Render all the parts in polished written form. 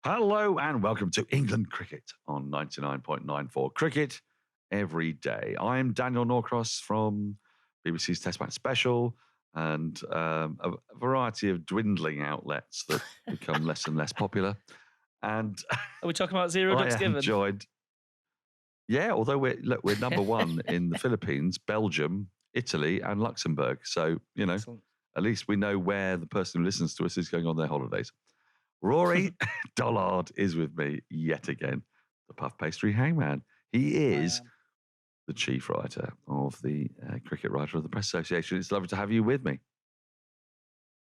Hello and welcome to England Cricket on 99.94 Cricket every day. I'm Daniel Norcross from BBC's Test Match Special and a variety of dwindling outlets that become less and less popular. And Are we talking about zero ducks given? Enjoyed. Yeah, although we're number one in the Philippines, Belgium, Italy, and Luxembourg. So, Excellent. at least we know where the person who listens to us is going on their holidays. Rory Dollard is with me yet again, the puff pastry hangman. He is the chief writer of the Cricket Writer of the Press Association. It's lovely to have you with me.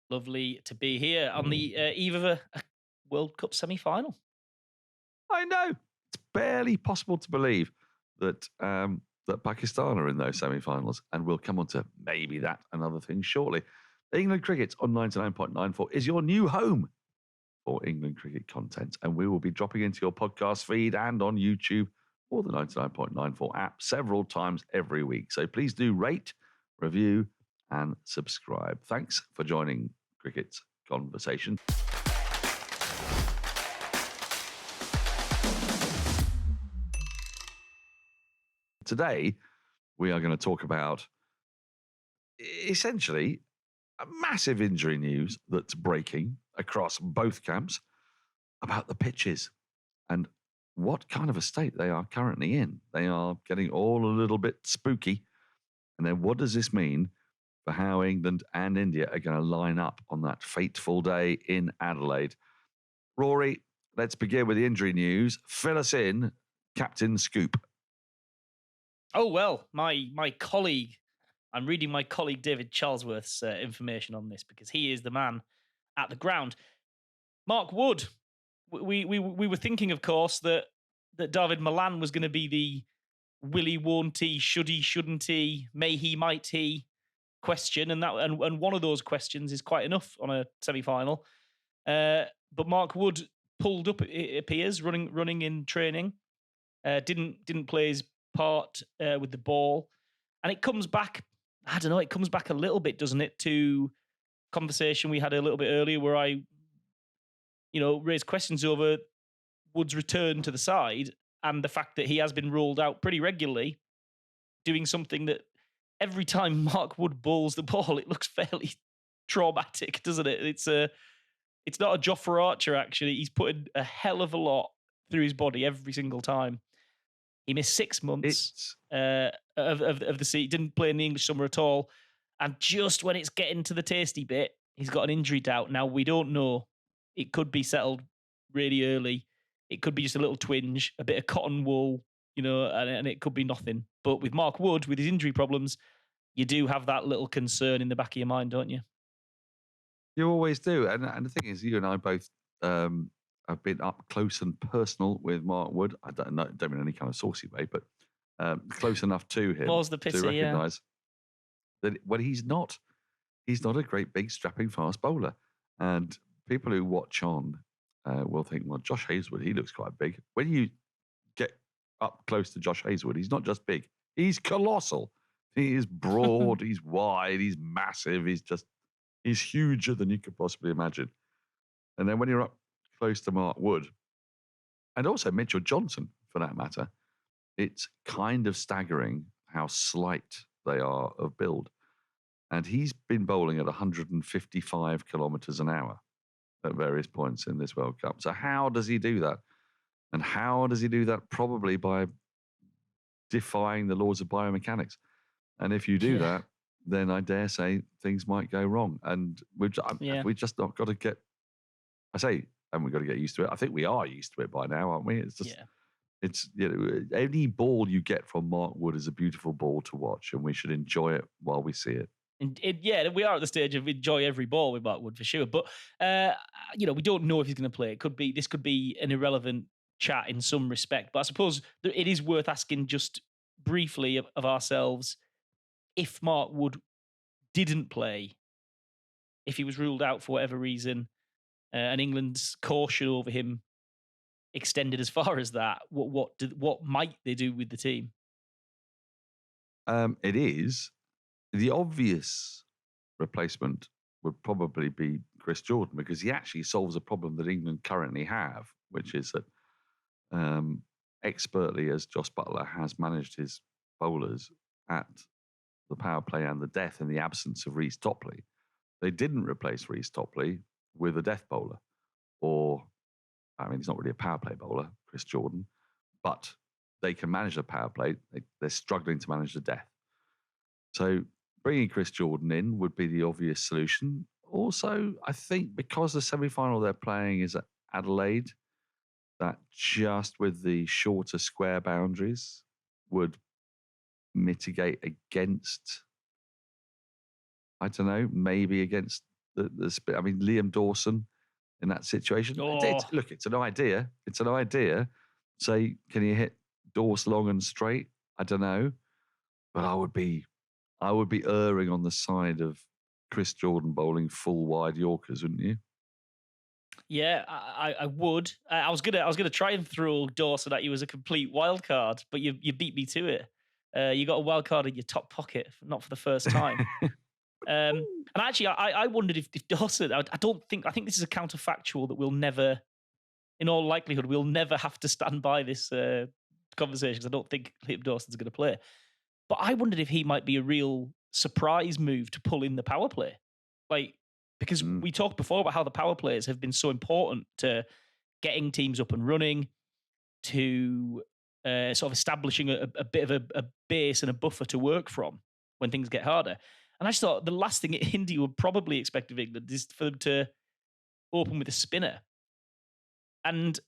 Lovely to be here on the eve of a World Cup semi-final. I know. It's barely possible to believe that that Pakistan are in those semi-finals, and we'll come on to maybe that and other things shortly. England Cricket on 99.94 is your new home for England cricket content, and we will be dropping into your podcast feed and on YouTube or the 99.94 app several times every week. So please do rate, review, and subscribe. Thanks for joining Cricket's Conversation. Today, we are going to talk about essentially a massive injury news that's breaking across both camps about the pitches and what kind of a state they are currently in. They are getting all a little bit spooky. And then what does this mean for how England and India are going to line up on that fateful day in Adelaide? Rory, let's begin with the injury news. Fill us in, Captain Scoop. Oh, well, my colleague, I'm reading my colleague David Charlesworth's information on this because he is the man at the ground. Mark Wood, we were thinking, of course, that David Malan was going to be the will he, won't he, should he, shouldn't he, may he, might he question, and one of those questions is quite enough on a semi-final. But Mark Wood pulled up, it appears, running in training. Didn't play his part with the ball, and it comes back. I don't know. It comes back a little bit, doesn't it, to conversation we had a little bit earlier, where I, raised questions over Wood's return to the side and the fact that he has been ruled out pretty regularly, doing something that every time Mark Wood bowls the ball, it looks fairly traumatic, doesn't it? It's not a Jofra Archer, actually. He's putting a hell of a lot through his body every single time. He missed 6 months of the season. Didn't play in the English summer at all. And just when it's getting to the tasty bit, he's got an injury doubt. Now, we don't know. It could be settled really early. It could be just a little twinge, a bit of cotton wool, and it could be nothing. But with Mark Wood, with his injury problems, you do have that little concern in the back of your mind, don't you? You always do. And the thing is, you and I both have been up close and personal with Mark Wood. I don't mean any kind of saucy way, but close enough to him More's the pity, to recognise that he's not a great big strapping fast bowler. And people who watch on will think, well, Josh Hazlewood, he looks quite big. When you get up close to Josh Hazlewood, he's not just big, he's colossal. He is broad, he's wide, he's massive, he's huger than you could possibly imagine. And then when you're up close to Mark Wood, and also Mitchell Johnson, for that matter, it's kind of staggering how slight they are of build. And he's been bowling at 155 kilometres an hour at various points in this World Cup. So how does he do that? And how does he do that? Probably by defying the laws of biomechanics. And if you do that, then I dare say things might go wrong. And we've just not got to get, haven't we got to get used to it? I think we are used to it by now, aren't we? It's just, it's, any ball you get from Mark Wood is a beautiful ball to watch, and we should enjoy it while we see it. We are at the stage of enjoy every ball with Mark Wood for sure. But, we don't know if he's going to play. This could be an irrelevant chat in some respect. But I suppose it is worth asking just briefly of ourselves, if Mark Wood didn't play, if he was ruled out for whatever reason, and England's caution over him extended as far as that, what might they do with the team? It is the obvious replacement would probably be Chris Jordan, because he actually solves a problem that England currently have, which is that expertly as Josh Butler has managed his bowlers at the power play and the death in the absence of Reece Topley, they didn't replace Reece Topley with a death bowler. Or, I mean, he's not really a power play bowler, Chris Jordan, but they can manage the power play. They're struggling to manage the death. So bringing Chris Jordan in would be the obvious solution. Also, I think because the semi-final they're playing is at Adelaide, that just with the shorter square boundaries would mitigate against, I don't know, maybe against the split. I mean, Liam Dawson in that situation. Look, it's an idea. It's an idea. Say, can you hit Dawson long and straight? I don't know. But I would be erring on the side of Chris Jordan bowling full wide Yorkers, wouldn't you? Yeah, I would. I was gonna try and throw Dawson at you as a complete wild card, but you beat me to it. You got a wild card in your top pocket, not for the first time. And actually, I wondered if Dawson. I think this is a counterfactual that we'll never, in all likelihood, we'll never have to stand by this conversation because I don't think Liam Dawson's going to play. But I wondered if he might be a real surprise move to pull in the power play, because we talked before about how the power plays have been so important to getting teams up and running, to sort of establishing a bit of a base and a buffer to work from when things get harder. And I just thought the last thing India would probably expect of England is for them to open with a spinner. And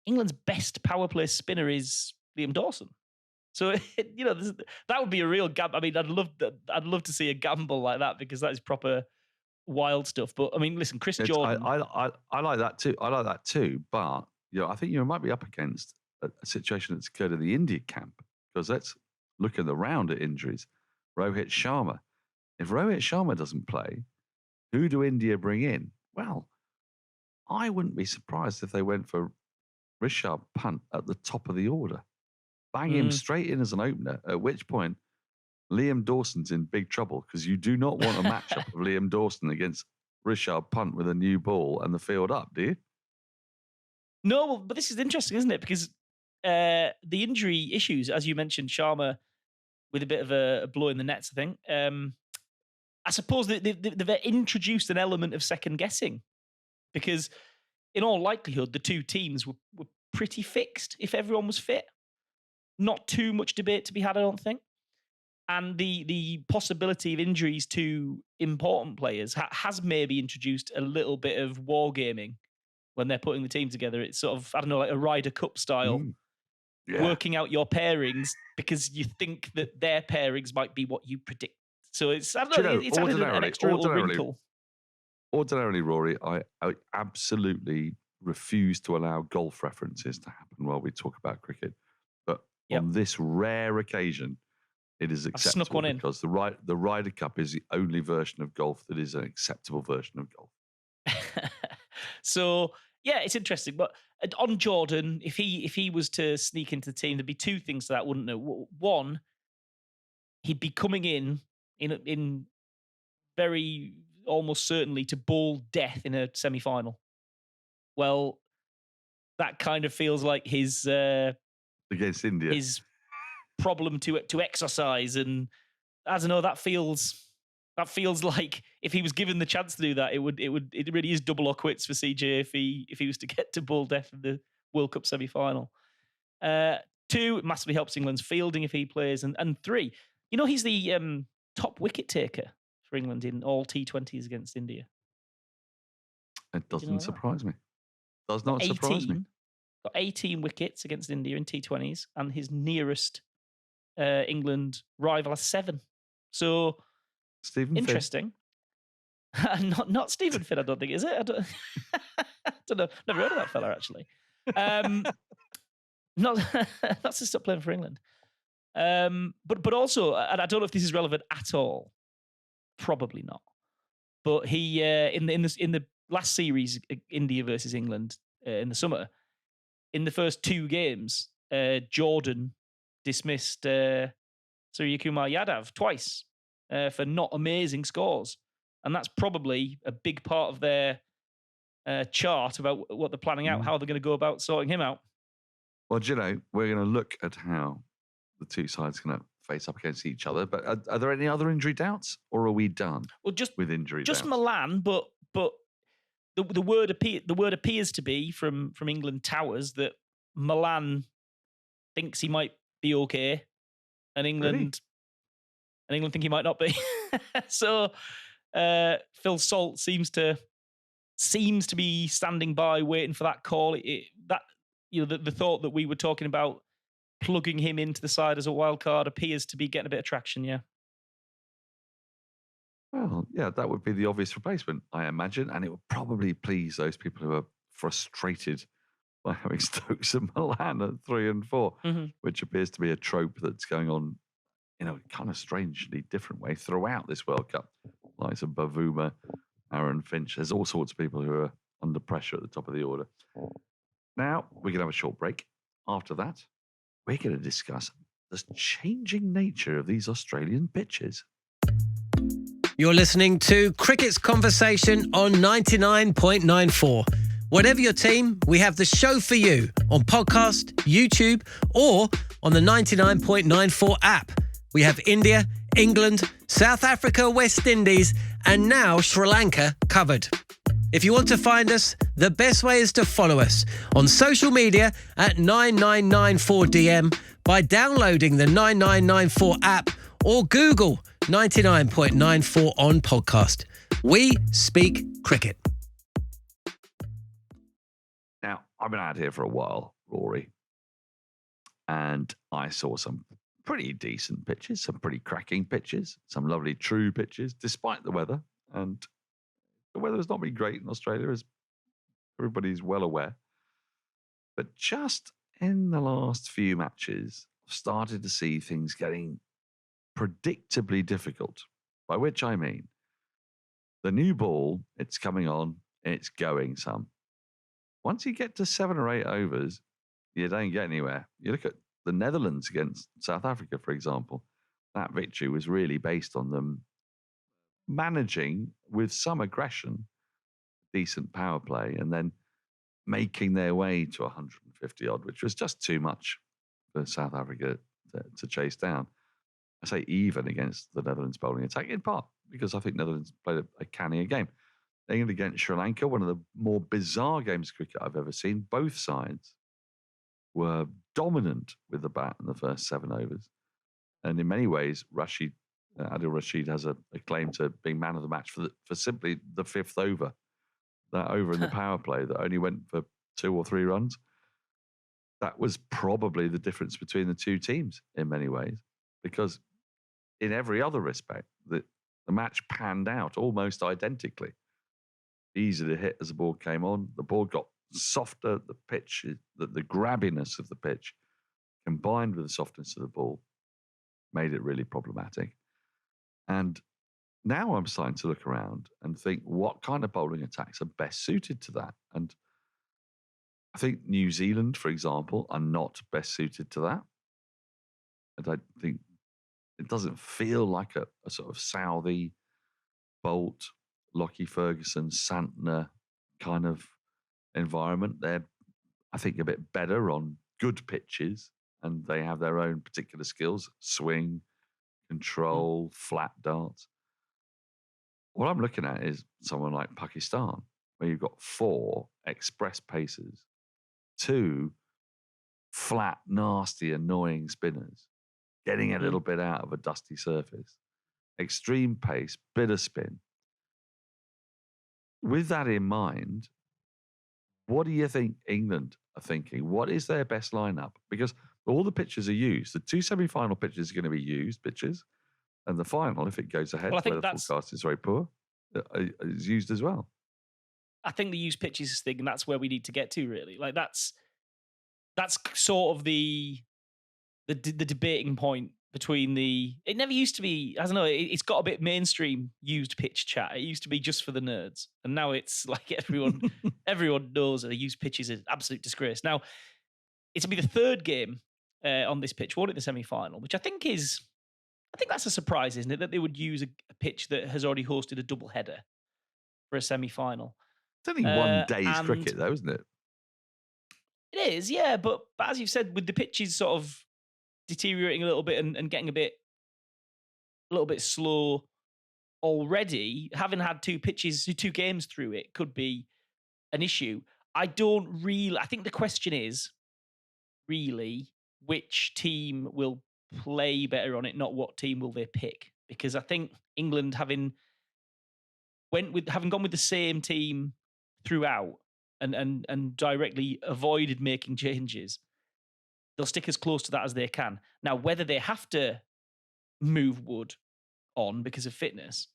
England's best power play spinner is Liam Dawson. So that would be a real gamble. I mean, I'd love to see a gamble like that because that is proper wild stuff. But I mean, listen, Chris Jordan. I like that too. I like that too. But I think you might be up against a situation that's occurred in the India camp, because let's look at the round at injuries. Rohit Sharma. If Rohit Sharma doesn't play, who do India bring in? Well, I wouldn't be surprised if they went for Rishabh Pant at the top of the order. Bang him straight in as an opener, at which point Liam Dawson's in big trouble, because you do not want a matchup of Liam Dawson against Rishabh Pant with a new ball and the field up, do you? No, but this is interesting, isn't it? Because the injury issues, as you mentioned, Sharma with a bit of a blow in the nets, I think. I suppose they've introduced an element of second guessing, because in all likelihood, the two teams were pretty fixed if everyone was fit. Not too much debate to be had, I don't think. And the possibility of injuries to important players has maybe introduced a little bit of wargaming when they're putting the team together. It's sort of, I don't know, like a Ryder Cup style, working out your pairings because you think that their pairings might be what you predict. So it's, I don't know, it's added an extra little wrinkle. Ordinarily, Rory, I absolutely refuse to allow golf references to happen while we talk about cricket. But on this rare occasion, it is acceptable because the Ryder Cup is the only version of golf that is an acceptable version of golf. So, yeah, it's interesting. But on Jordan, if he was to sneak into the team, there'd be two things to that, wouldn't there? One, he'd be coming in very almost certainly to bowl death in a semi-final. Well, that kind of feels like his against India, his problem to exercise, and I don't know. That feels like if he was given the chance to do that, it really is double or quits for CJ if he was to get to bowl death in the World Cup semi-final. Two, it massively helps England's fielding if he plays, and three, he's the top wicket taker for England in all T20s against India. It doesn't surprise me. Does not surprise me. Got 18 wickets against India in T20s, and his nearest England rival has 7. So Stephen interesting. not Stephen Finn, I don't think, is it? I don't know. Never heard of that fella, actually. That's to stop playing for England. But also, and I don't know if this is relevant at all. Probably not. But he in the last series, India versus England in the summer, in the first 2 games, Jordan dismissed Suryakumar Yadav twice for not amazing scores. And that's probably a big part of their chart about what they're planning out, how they're going to go about sorting him out. Well, do you know, we're going to look at how the two sides are going to face up against each other. But are there any other injury doubts, or are we done with injury doubts? Just Milan, but the word appears to be from England Towers that Milan thinks he might be okay, and England think he might not be. So Phil Salt seems to be standing by, waiting for that call. The thought that we were talking about plugging him into the side as a wild card appears to be getting a bit of traction. Yeah. Well, yeah, that would be the obvious replacement, I imagine, and it would probably please those people who are frustrated by having Stokes and Milan at 3 and 4, which appears to be a trope that's going on in a kind of strangely different way throughout this World Cup. Like some Bavuma, Aaron Finch. There's all sorts of people who are under pressure at the top of the order. Now, we're going to have a short break. After that, we're going to discuss the changing nature of these Australian pitches. You're listening to Cricket's Conversation on 99.94. Whatever your team, we have the show for you on podcast, YouTube, or on the 99.94 app. We have India, England, South Africa, West Indies, and now Sri Lanka covered. If you want to find us, the best way is to follow us on social media at 9994DM by downloading the 9994 app or Google 99.94 on podcast. We speak cricket. Now, I've been out here for a while, Rory, and I saw some pretty decent pitches, some pretty cracking pitches, some lovely true pitches, despite the weather. And the weather has not been great in Australia, as everybody's well aware. But just in the last few matches, I've started to see things getting predictably difficult, by which I mean the new ball, it's coming on, it's going some. Once you get to 7 or 8 overs, you don't get anywhere. You look at the Netherlands against South Africa, for example. That victory was really based on them managing with some aggression, decent power play, and then making their way to 150 odd, which was just too much for South Africa to chase down. I say even against the Netherlands bowling attack, in part because I think Netherlands played a cannier game. England against Sri Lanka, one of the more bizarre games of cricket I've ever seen. Both sides were dominant with the bat in the first 7 overs. And in many ways, Adil Rashid has a claim to being man of the match for simply the 5th over. That over in the power play that only went for 2 or 3 runs. That was probably the difference between the two teams in many ways, because in every other respect, the match panned out almost identically. Easy to hit as the ball came on. The ball got softer. The pitch, the grabbiness of the pitch, combined with the softness of the ball, made it really problematic. And now I'm starting to look around and think, what kind of bowling attacks are best suited to that? And I think New Zealand, for example, are not best suited to that. And I think it doesn't feel like a sort of Southey, Bolt, Lockie Ferguson, Santner kind of environment. They're, I think, a bit better on good pitches, and they have their own particular skills: swing, control, flat darts. What I'm looking at is someone like Pakistan, where you've got 4 express pacers, 2 flat, nasty, annoying spinners, getting a little bit out of a dusty surface, extreme pace, bit of spin. With that in mind, what do you think England are thinking? What is their best lineup? Because all the pitches are used. The 2 semi-final pitches are going to be used pitches, and the final, if it goes ahead, where the forecast is very poor, is used as well. I think the used pitches thing, and that's where we need to get to, really. Like that's sort of the debating point between the. It never used to be. I don't know. It's got a bit mainstream used pitch chat. It used to be just for the nerds, and now it's like everyone knows that a used pitch is an absolute disgrace. Now it'll be the 3rd game on this pitch, won't it? The semi-final, which I think is I think that's a surprise, isn't it, that they would use a pitch that has already hosted a double header for a semi-final. It's only one day's and cricket, though, isn't it? It is, yeah, but as you've said, with the pitches sort of deteriorating a little bit and getting a little bit slow already, having had two games through it could be an issue. I think the question is really which team will play better on it, not what team will they pick. Because I think England having gone with the same team throughout and directly avoided making changes, they'll stick as close to that as they can. Now, whether they have to move Wood on because of fitness,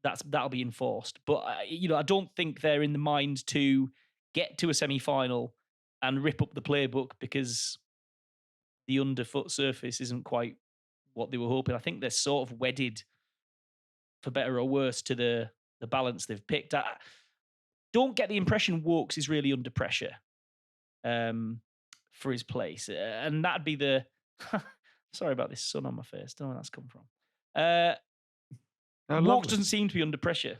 that'll be enforced. But I don't think they're in the mind to get to a semi-final and rip up the playbook because the underfoot surface isn't quite what they were hoping. I think they're sort of wedded, for better or worse, to the balance they've picked. I don't get the impression Wokes is really under pressure for his place, and that'd be the. Sorry about this sun on my face. Don't know where that's come from. Wokes doesn't seem to be under pressure,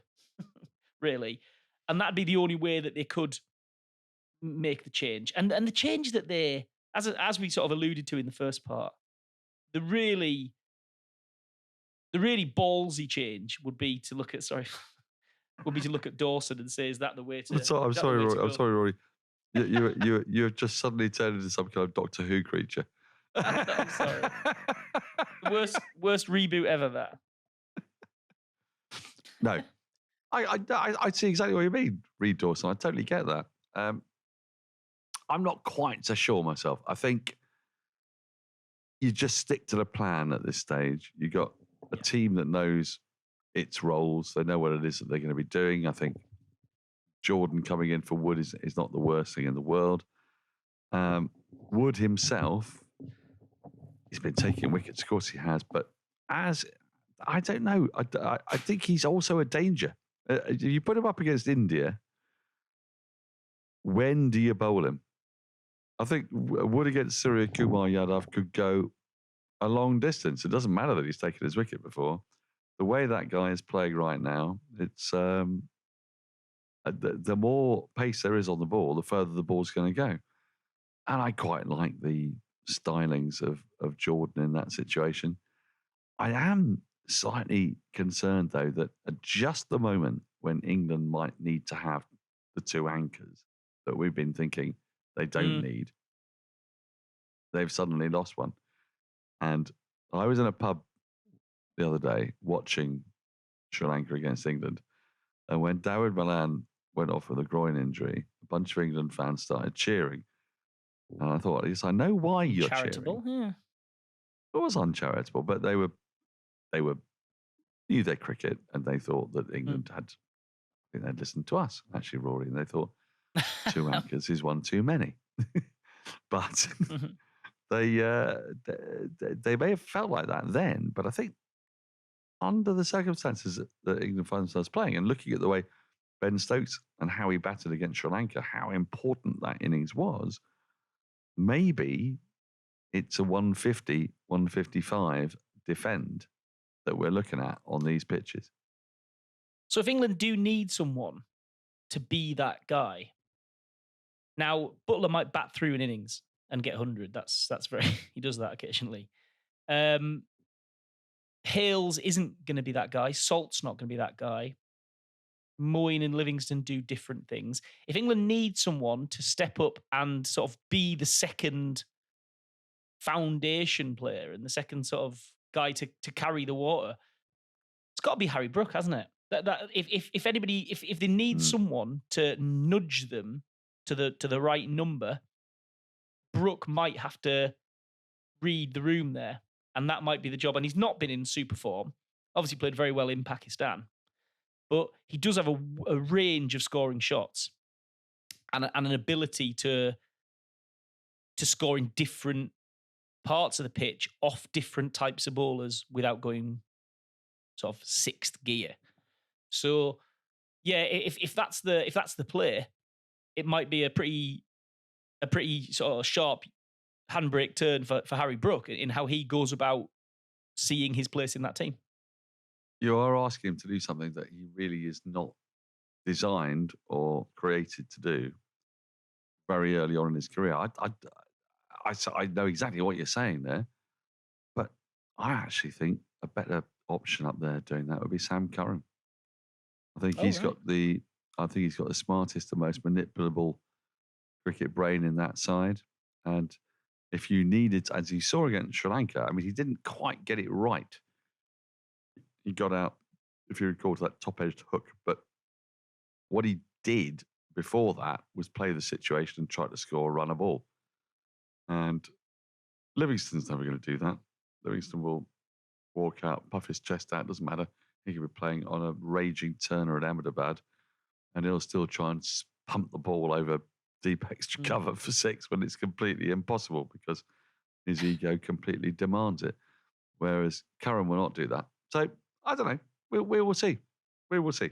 really, and that'd be the only way that they could make the change. And the change that they, as we sort of alluded to in the first part, the really ballsy change would be to look at Dawson and say, is that the way to? I'm sorry, Rory. You've just suddenly turned into some kind of Doctor Who creature. I'm sorry. Worst reboot ever. That. No, I see exactly what you mean, Reed Dawson. I totally get that. I'm not quite so sure myself. I think you just stick to the plan at this stage. You got a team that knows its roles. They know what it is that they're going to be doing. I think Jordan coming in for Wood is not the worst thing in the world. Wood himself, he's been taking wickets, of course he has, but I don't know. I think he's also a danger. You put him up against India, when do you bowl him? I think Wood against Surya Kumar Yadav could go a long distance. It doesn't matter that he's taken his wicket before. The way that guy is playing right now, it's the more pace there is on the ball, the further the ball's going to go. And I quite like the stylings of Jordan in that situation. I am slightly concerned, though, that at just the moment when England might need to have the two anchors that we've been thinking they don't need, they've suddenly lost one. And I was in a pub the other day watching Sri Lanka against England, and when Dawid Malan went off with a groin injury, a bunch of England fans started cheering. And I thought, yes, I know why you're charitable, cheering. Yeah. It was uncharitable, but they knew their cricket, and they thought that England had. I think they'd listened to us, actually, Rory, and they thought 2 anchors is one too many. But they may have felt like that then, but I think under the circumstances that England find themselves playing, and looking at the way Ben Stokes and how he batted against Sri Lanka, how important that innings was, maybe it's a 150, 155 defend that we're looking at on these pitches. So if England do need someone to be that guy, now Butler might bat through an innings and get 100. That's very he does that occasionally. Hales isn't going to be that guy. Salt's not going to be that guy. Moyne and Livingston do different things. If England needs someone to step up and sort of be the second foundation player and the second sort of guy to carry the water, it's got to be Harry Brook, hasn't it? That if anybody, if they need someone to nudge them to the right number, Brook might have to read the room there, and that might be the job. And he's not been in super form. Obviously played very well in Pakistan, but he does have a range of scoring shots and an ability to score in different parts of the pitch off different types of bowlers without going sort of sixth gear. So, yeah, if that's the play, it might be a pretty sort of sharp handbrake turn for Harry Brook in how he goes about seeing his place in that team. You are asking him to do something that he really is not designed or created to do very early on in his career. I know exactly what you're saying there, but I actually think a better option up there doing that would be Sam Curran. I think he's got the smartest and most manipulable cricket brain in that side. And if you needed, as you saw against Sri Lanka, I mean, he didn't quite get it right. He got out, if you recall, to that top-edged hook. But what he did before that was play the situation and try to score a run a ball. And Livingston's never going to do that. Livingston will walk out, puff his chest out, doesn't matter. He could be playing on a raging Turner at Ahmedabad, and he'll still try and pump the ball over deep extra cover for 6 when it's completely impossible because his ego completely demands it. Whereas Curran will not do that. So, I don't know. We will see. We will see.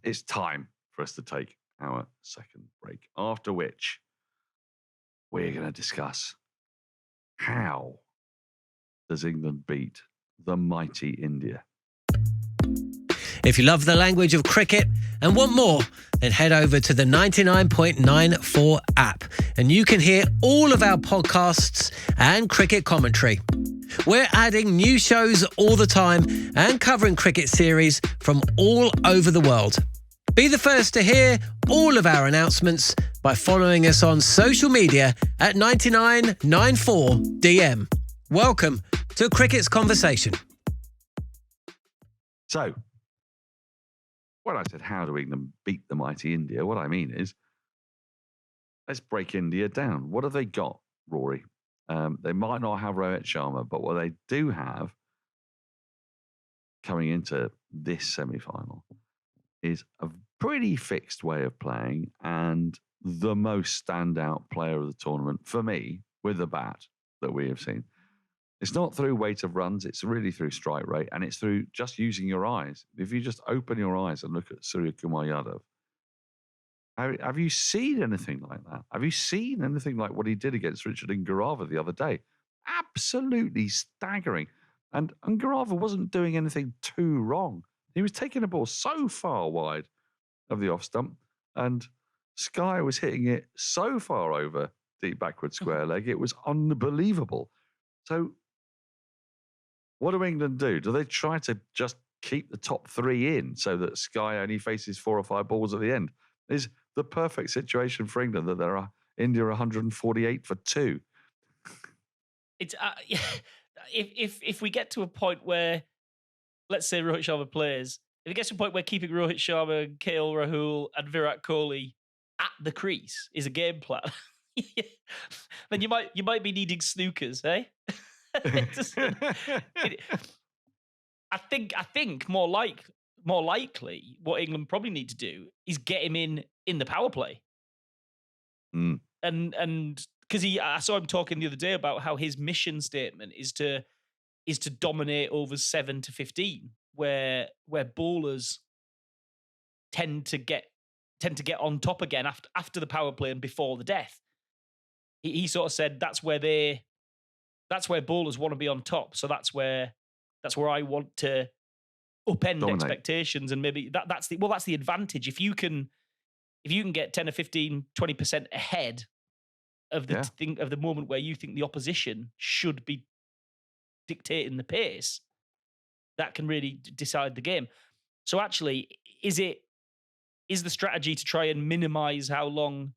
It's time for us to take our second break, after which we're going to discuss how does England beat the mighty India. If you love the language of cricket and want more, then head over to the 99.94 app and you can hear all of our podcasts and cricket commentary. We're adding new shows all the time and covering cricket series from all over the world. Be the first to hear all of our announcements by following us on social media at 9994DM. Welcome to Cricket's Conversation. So, when I said, how do England beat the mighty India, what I mean is, let's break India down. What have they got, Rory? They might not have Rohit Sharma, but what they do have coming into this semi-final is a pretty fixed way of playing and the most standout player of the tournament for me with the bat that we have seen. It's not through weight of runs, it's really through strike rate, and it's through just using your eyes. If you just open your eyes and look at Surya Kumar Yadav, have you seen anything like that? Have you seen anything like what he did against Richard Ngarava the other day? Absolutely staggering. And Ngarava wasn't doing anything too wrong. He was taking the ball so far wide of the off stump, and Sky was hitting it so far over deep backward square leg. It was unbelievable. So what do England do? Do they try to just keep the top 3 in so that Sky only faces 4 or 5 balls at the end? Is the perfect situation for England that there are India 148 for 2. It's if we get to a point where, let's say Rohit Sharma plays, if it gets to a point where keeping Rohit Sharma, KL Rahul, and Virat Kohli at the crease is a game plan, then you might be needing snookers, eh? I think more likely what England probably need to do is get him in the power play. And because I saw him talking the other day about how his mission statement is to dominate overs 7 to 15, where bowlers tend to get on top again after the power play and before the death. He sort of said that's where bowlers want to be on top. So that's where I want to upend Dominate. expectations, and maybe that's the advantage. If you can get 10 or 15, 20% ahead of the thing of the moment where you think the opposition should be dictating the pace, that can really decide the game. So actually, is the strategy to try and minimize how long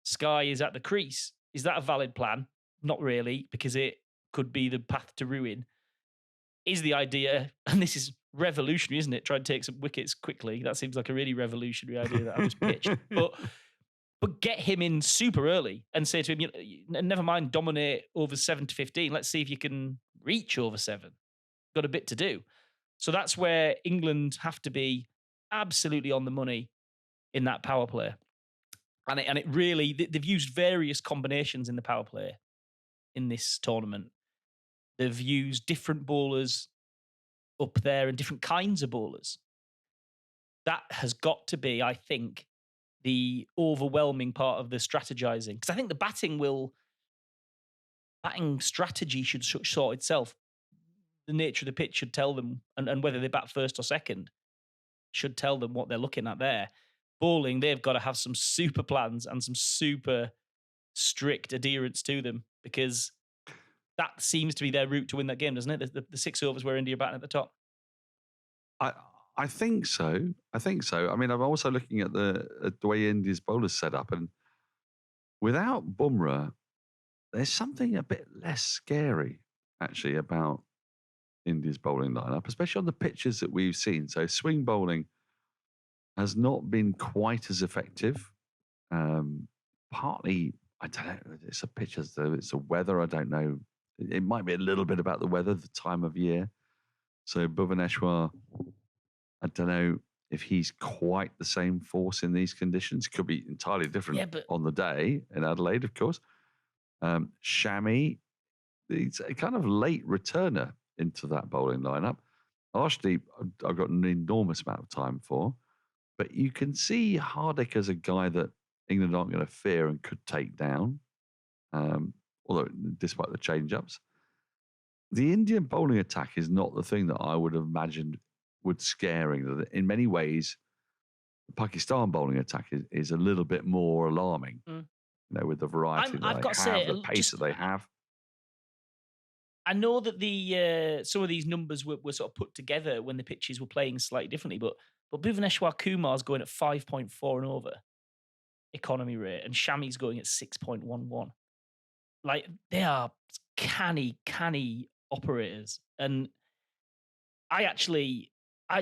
Sky is at the crease? Is that a valid plan? Not really, because it could be the path to ruin. Is the idea, and this is revolutionary, isn't it? Try and take some wickets quickly. That seems like a really revolutionary idea that I just pitched. But get him in super early and say to him, never mind dominate over 7 to 15. Let's see if you can reach over 7. Got a bit to do. So that's where England have to be absolutely on the money in that power play. And it really, they've used various combinations in the power play in this tournament. They've used different bowlers up there and different kinds of bowlers. That has got to be, I think, the overwhelming part of the strategizing. Because I think the batting strategy should sort itself. the nature of the pitch should tell them, and whether they bat first or second should tell them what they're looking at there. Bowling, they've got to have some super plans and some super strict adherence to them, because that seems to be their route to win that game, doesn't it? The 6 overs where India are batting at the top. I think so. I mean, I'm also looking at the way India's bowlers set up, and without Bumrah, there's something a bit less scary actually about India's bowling lineup, especially on the pitches that we've seen. So swing bowling has not been quite as effective. Partly, I don't know, it's a pitch, it's the weather, I don't know. It might be a little bit about the weather, the time of year. So Bhuvaneshwar, I don't know if he's quite the same force in these conditions. Could be entirely different on the day in Adelaide, of course. Shami, he's a kind of late returner into that bowling lineup. Arshdeep, I've got an enormous amount of time for, but you can see Hardik as a guy that England aren't going to fear and could take down, although despite the change-ups. The Indian bowling attack is not the thing that I would have imagined would scaring. In many ways, the Pakistan bowling attack is a little bit more alarming, with the variety that they have, the pace that they have. I know that some of these numbers were sort of put together when the pitches were playing slightly differently, but Bhuvaneshwar Kumar's going at 5.4 and over economy rate, and Shami's going at 6.11. Like, they are canny operators, and I actually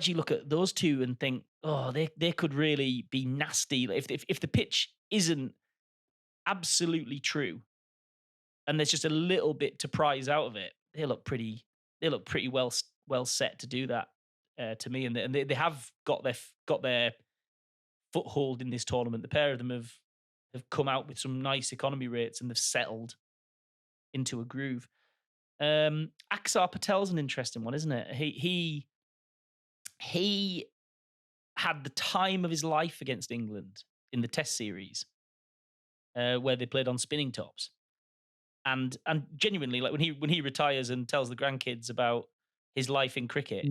look at those two and think, oh, they could really be nasty if the pitch isn't absolutely true, and there's just a little bit to prize out of it. They look pretty well set to do that, to me, and they have got their foothold in this tournament. The pair of them have come out with some nice economy rates, and they've settled into a groove. Axar Patel's an interesting one, isn't it? He had the time of his life against England in the Test series, where they played on spinning tops. And genuinely, like when he retires and tells the grandkids about his life in cricket,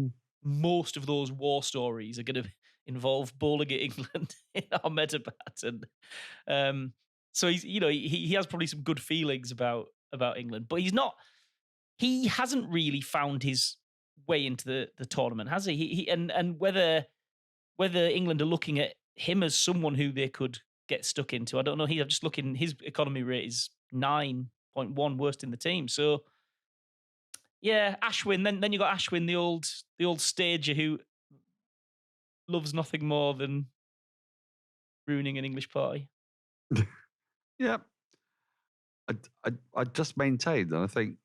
most of those war stories are going to involve bowling at England in Ahmedabad, and so he has probably some good feelings about England, but he hasn't really found his way into the tournament, has he? And whether England are looking at him as someone who they could get stuck into, I don't know. I'm just looking. His economy rate is 9.1, worst in the team. So yeah, Ashwin. Then you got Ashwin, the old stager who loves nothing more than ruining an English party. Yeah, I just maintained, and I think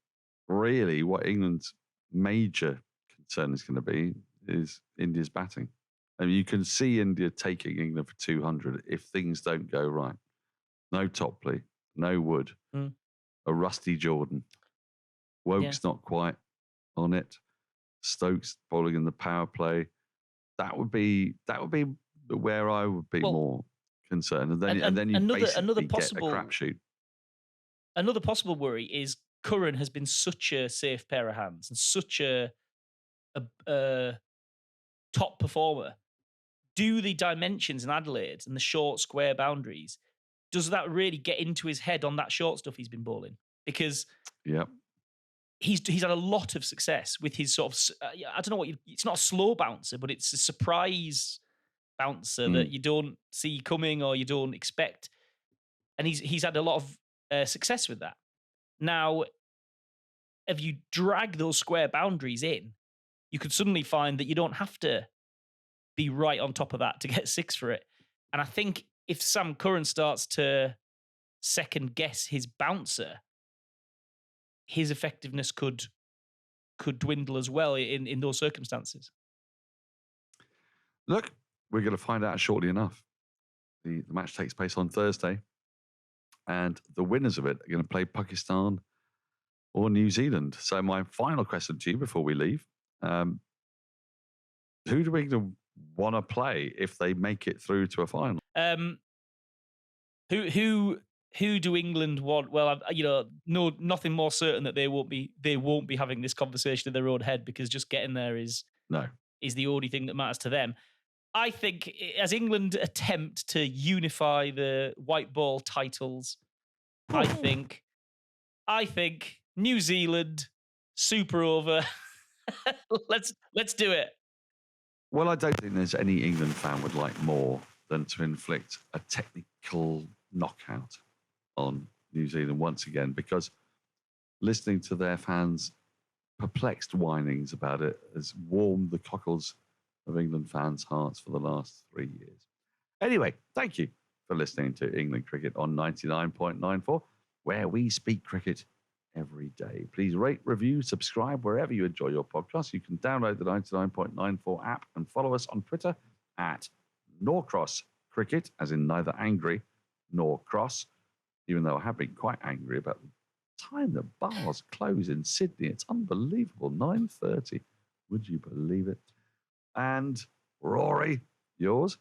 really what England's major concern is going to be is India's batting. I mean, you can see India taking England for 200 if things don't go right. No Topley, no Wood, a rusty Jordan. Woke's not quite on it. Stokes bowling in the power play. That would be where I would be more concerned. And then you basically get a crapshoot. Another possible worry is Curran has been such a safe pair of hands and such a top performer. Do the dimensions in Adelaide and the short square boundaries, does that really get into his head on that short stuff he's been bowling? Because he's had a lot of success with his sort of, I don't know it's not a slow bouncer, but it's a surprise bouncer that you don't see coming or you don't expect. And he's had a lot of success with that. Now, if you drag those square boundaries in, you could suddenly find that you don't have to be right on top of that to get 6 for it. And I think if Sam Curran starts to second guess his bouncer, his effectiveness could dwindle as well in those circumstances. Look, we're going to find out shortly enough. The match takes place on Thursday, and the winners of it are going to play Pakistan or New Zealand. So my final question to you before we leave, who do we want to play if they make it through to a final? Who who do England want? Well, no, nothing more certain that they won't be having this conversation in their own head, because just getting there is the only thing that matters to them. I think as England attempt to unify the white ball titles, I think New Zealand, super over. let's do it. Well, I don't think there's any England fan would like more than to inflict a technical knockout on New Zealand once again, because listening to their fans' perplexed whinings about it has warmed the cockles of England fans' hearts for the last 3 years. Anyway, thank you for listening to England Cricket on 99.94, where we speak cricket every day. Please rate, review, subscribe wherever you enjoy your podcast. You can download the 99.94 app and follow us on Twitter at Norcross Cricket, as in neither angry nor cross, even though I have been quite angry about the time the bars close in Sydney. It's unbelievable. 9:30. Would you believe it? And Rory, yours?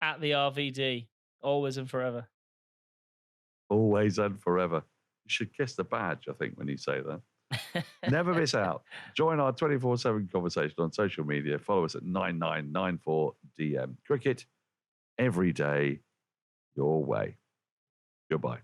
At the RVD, always and forever. Always and forever. You should kiss the badge, I think, when you say that. Never miss out. Join our 24/7 conversation on social media. Follow us at 9994DM. Cricket every day, your way. Goodbye.